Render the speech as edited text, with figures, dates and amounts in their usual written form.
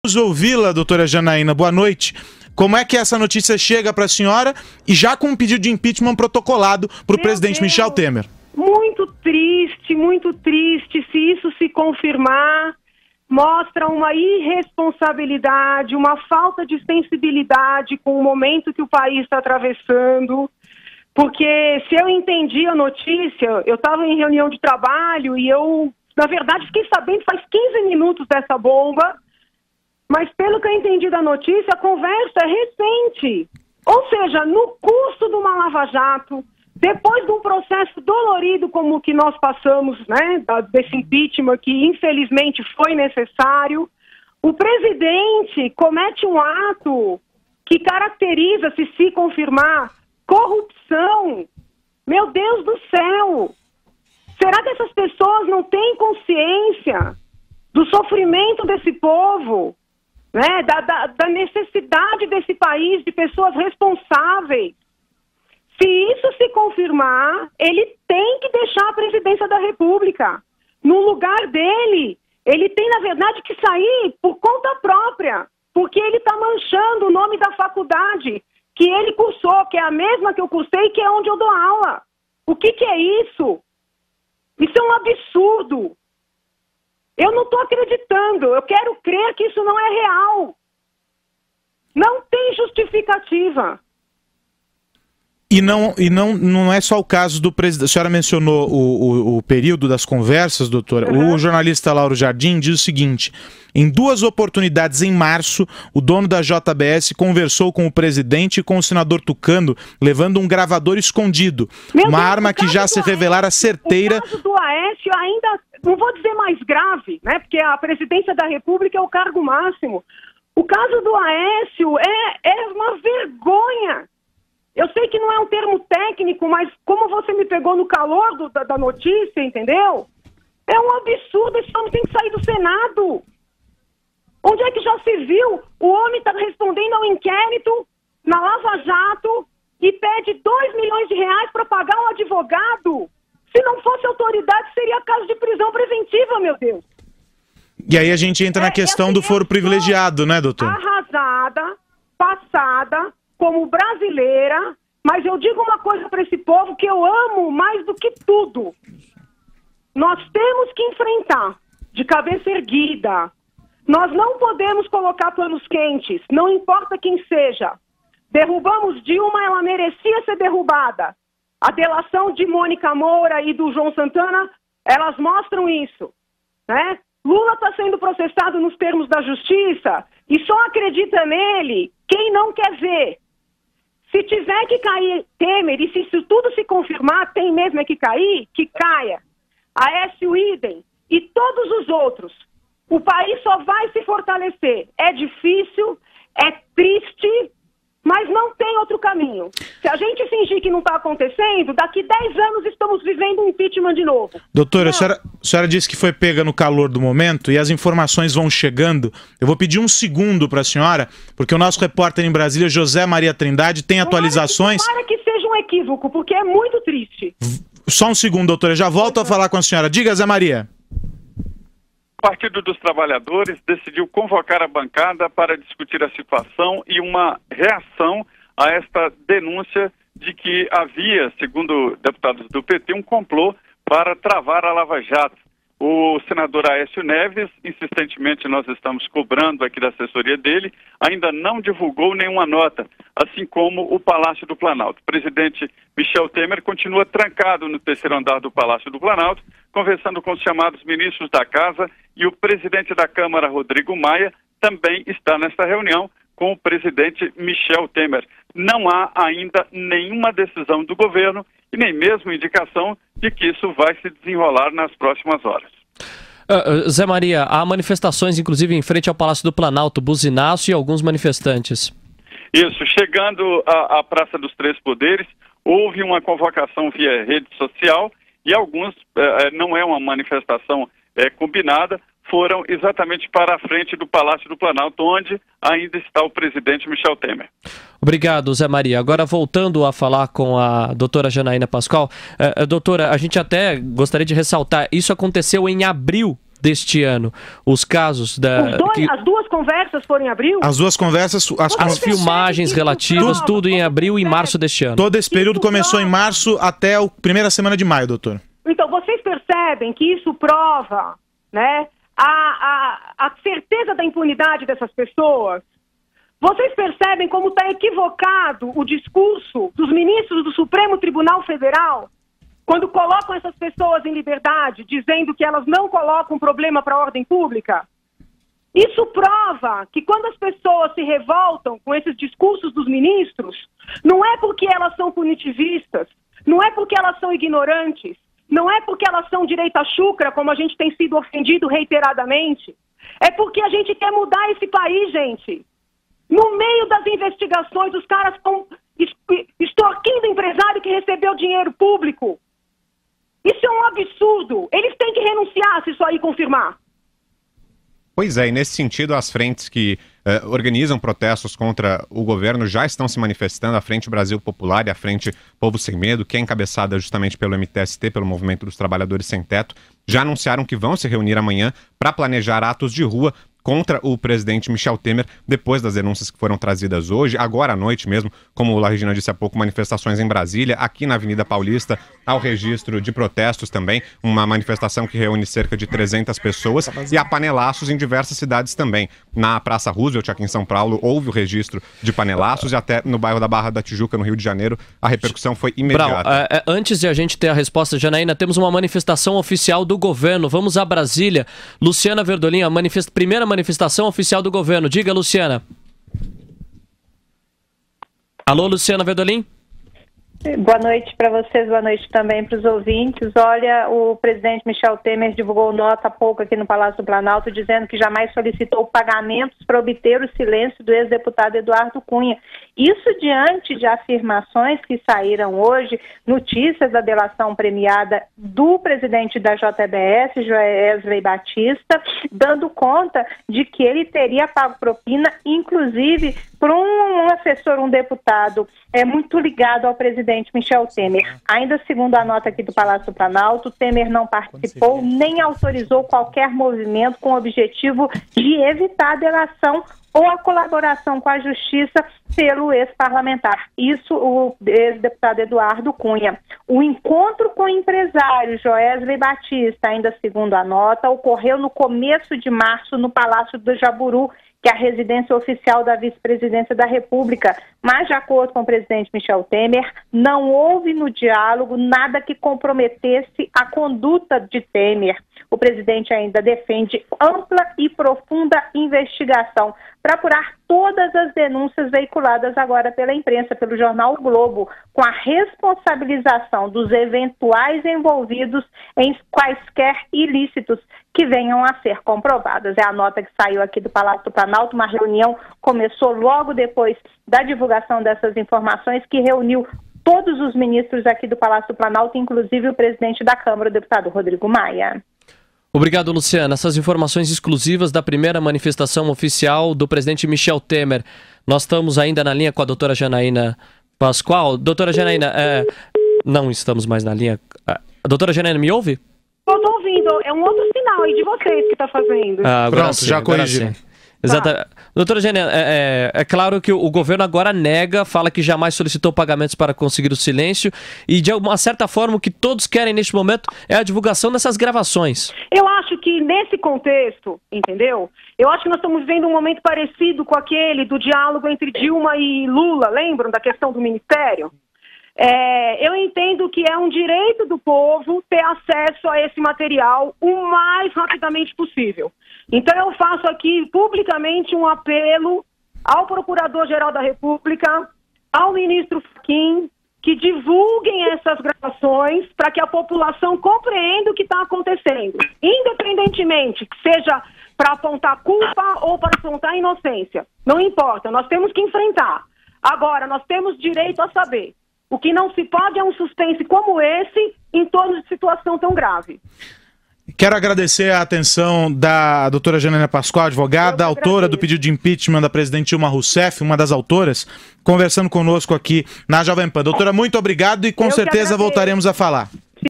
Vamos ouvi-la, doutora Janaína. Boa noite. Como é que essa notícia chega para a senhora e já com um pedido de impeachment protocolado para o presidente Michel Temer? Muito triste, muito triste. Se isso se confirmar, mostra uma irresponsabilidade, uma falta de sensibilidade com o momento que o país está atravessando. Porque se eu entendi a notícia, eu estava em reunião de trabalho e eu, na verdade, fiquei sabendo faz 15 minutos dessa bomba. Mas pelo que eu entendi da notícia, a conversa é recente. Ou seja, no curso de uma lava-jato, depois de um processo dolorido como o que nós passamos, né, desse impeachment que infelizmente foi necessário, o presidente comete um ato que caracteriza, se confirmar, corrupção. Meu Deus do céu! Será que essas pessoas não têm consciência do sofrimento desse povo? Né, da necessidade desse país, de pessoas responsáveis. Se isso se confirmar, ele tem que deixar a presidência da República. No lugar dele, ele tem, na verdade, que sair por conta própria, porque ele está manchando o nome da faculdade que ele cursou, que é a mesma que eu cursei e que é onde eu dou aula. O que é isso? Isso é um absurdo. Eu não estou acreditando, eu quero crer que isso não é real. Não tem justificativa. E não é só o caso do presidente. A senhora mencionou o período das conversas, doutora. O jornalista Lauro Jardim diz o seguinte: em 2 oportunidades em março, o dono da JBS conversou com o presidente e com o senador Tucano, levando um gravador escondido. Uma arma que já se revelara certeira. O caso do Aécio ainda, não vou dizer mais grave, né? Porque a presidência da República é o cargo máximo. O caso do Aécio é uma vergonha. Eu sei que não é um termo técnico, mas como você me pegou no calor da notícia, entendeu? É um absurdo, esse homem tem que sair do Senado. Onde é que já se viu? O homem está respondendo ao inquérito na Lava Jato e pede 2 milhões de reais para pagar um advogado. Se não fosse autoridade, seria caso de prisão preventiva, meu Deus. E aí a gente entra na questão do foro privilegiado, né, doutor? Arrasada, passada, como brasileira, mas eu digo uma coisa para esse povo que eu amo mais do que tudo. Nós temos que enfrentar de cabeça erguida. Nós não podemos colocar panos quentes, não importa quem seja. Derrubamos Dilma, ela merecia ser derrubada. A delação de Mônica Moura e do João Santana, elas mostram isso, né? Lula está sendo processado nos termos da justiça e só acredita nele quem não quer ver. Se tiver que cair Temer, e se isso tudo se confirmar, tem mesmo é que cair, que caia. Aécio idem e todos os outros. O país só vai se fortalecer. É difícil, é triste, mas não tem outro caminho. Se a gente fingir que não está acontecendo, daqui 10 anos estamos vivendo um impeachment de novo. Doutora, a senhora disse que foi pega no calor do momento e as informações vão chegando. Eu vou pedir um segundo para a senhora, porque o nosso repórter em Brasília, José Maria Trindade, tem atualizações. Tomara que seja um equívoco, porque é muito triste. Só um segundo, doutora, eu já volto a falar com a senhora. Diga, Zé Maria. O Partido dos Trabalhadores decidiu convocar a bancada para discutir a situação e uma reação a esta denúncia de que havia, segundo deputados do PT, um complô para travar a Lava Jato. O senador Aécio Neves, insistentemente nós estamos cobrando aqui da assessoria dele, ainda não divulgou nenhuma nota, assim como o Palácio do Planalto. O presidente Michel Temer continua trancado no 3º andar do Palácio do Planalto, conversando com os chamados ministros da Casa, e o presidente da Câmara, Rodrigo Maia, também está nesta reunião com o presidente Michel Temer. Não há ainda nenhuma decisão do governo e nem mesmo indicação de que isso vai se desenrolar nas próximas horas. Zé Maria, há manifestações inclusive em frente ao Palácio do Planalto, buzinaço e alguns manifestantes. Isso, chegando à Praça dos Três Poderes, houve uma convocação via rede social e alguns, não é uma manifestação combinada, foram exatamente para a frente do Palácio do Planalto, onde ainda está o presidente Michel Temer. Obrigado, Zé Maria. Agora, voltando a falar com a doutora Janaína Pascoal. Doutora, a gente até gostaria de ressaltar, isso aconteceu em abril deste ano. Os casos da... As duas conversas foram em abril? As duas conversas... As filmagens relativas, tudo em abril e março deste ano. Todo esse período começou em março até a primeira semana de maio, doutor. Então, vocês percebem que isso prova, né, a certeza da impunidade dessas pessoas? Vocês percebem como está equivocado o discurso dos ministros do Supremo Tribunal Federal quando colocam essas pessoas em liberdade, dizendo que elas não colocam problema para a ordem pública? Isso prova que quando as pessoas se revoltam com esses discursos dos ministros, não é porque elas são punitivistas, não é porque elas são ignorantes, não é porque elas são direita chucra, como a gente tem sido ofendido reiteradamente, é porque a gente quer mudar esse país, gente. No meio das investigações, os caras estão extorquindo o empresário que recebeu dinheiro público. Isso é um absurdo. Eles têm que renunciar se isso aí confirmar. Pois é, e nesse sentido, as frentes que organizam protestos contra o governo já estão se manifestando. A Frente Brasil Popular e a Frente Povo Sem Medo, que é encabeçada justamente pelo MTST, pelo Movimento dos Trabalhadores Sem Teto, já anunciaram que vão se reunir amanhã para planejar atos de rua contra o presidente Michel Temer, depois das denúncias que foram trazidas hoje, agora à noite mesmo, como a Regina disse há pouco, manifestações em Brasília, aqui na Avenida Paulista, ao registro de protestos também, uma manifestação que reúne cerca de 300 pessoas, e há panelaços em diversas cidades também. Na Praça Roosevelt, aqui em São Paulo, houve o registro de panelaços, e até no bairro da Barra da Tijuca, no Rio de Janeiro, a repercussão foi imediata. Brau, antes de a gente ter a resposta, Janaína, temos uma manifestação oficial do governo. Vamos a Brasília. Luciana Verdolim, a primeira manifestação oficial do governo. Diga, Luciana. Alô, Luciana Verdolim? Boa noite para vocês, boa noite também para os ouvintes. Olha, o presidente Michel Temer divulgou nota há pouco aqui no Palácio do Planalto dizendo que jamais solicitou pagamentos para obter o silêncio do ex-deputado Eduardo Cunha. Isso diante de afirmações que saíram hoje, notícias da delação premiada do presidente da JBS, Joesley Batista, dando conta de que ele teria pago propina, inclusive por um assessor, um deputado muito ligado ao presidente Michel Temer. Ainda segundo a nota aqui do Palácio do Planalto, Temer não participou nem autorizou qualquer movimento com o objetivo de evitar a delação ou a colaboração com a justiça pelo ex-parlamentar. Isso o ex-deputado Eduardo Cunha. O encontro com o empresário Joesley Batista, ainda segundo a nota, ocorreu no começo de março no Palácio do Jaburu, que é a residência oficial da vice-presidência da República. Mas, de acordo com o presidente Michel Temer, não houve no diálogo nada que comprometesse a conduta de Temer. O presidente ainda defende ampla e profunda investigação para apurar todas as denúncias veiculadas agora pela imprensa, pelo jornal o Globo, com a responsabilização dos eventuais envolvidos em quaisquer ilícitos que venham a ser comprovadas. É a nota que saiu aqui do Palácio do Planalto. Uma reunião começou logo depois da divulgação dessas informações, que reuniu todos os ministros aqui do Palácio do Planalto, inclusive o presidente da Câmara, o deputado Rodrigo Maia. Obrigado, Luciana. Essas informações exclusivas da primeira manifestação oficial do presidente Michel Temer. Nós estamos ainda na linha com a doutora Janaína Pascoal. Doutora Janaína, não estamos mais na linha. A doutora Janaína me ouve? Eu estou ouvindo. É um outro sinal aí de vocês que está fazendo. Pronto, sim, já corrigiram. Exatamente. Doutora Janaína, é claro que o governo agora nega, fala que jamais solicitou pagamentos para conseguir o silêncio e, de uma certa forma, o que todos querem neste momento é a divulgação dessas gravações. Eu acho que nesse contexto, entendeu? Eu acho que nós estamos vivendo um momento parecido com aquele do diálogo entre Dilma e Lula, lembram da questão do ministério? Eu entendo que é um direito do povo ter acesso a esse material o mais rapidamente possível. Então eu faço aqui publicamente um apelo ao Procurador-Geral da República, ao ministro Fachin, que divulguem essas gravações para que a população compreenda o que está acontecendo, independentemente que seja para apontar culpa ou para apontar inocência. Não importa, nós temos que enfrentar. Agora, nós temos direito a saber. O que não se pode é um suspense como esse em torno de situação tão grave. Quero agradecer a atenção da doutora Janaína Pascoal, advogada, autora do pedido de impeachment da presidente Dilma Rousseff, uma das autoras, conversando conosco aqui na Jovem Pan. Doutora, muito obrigado e com certeza voltaremos a falar.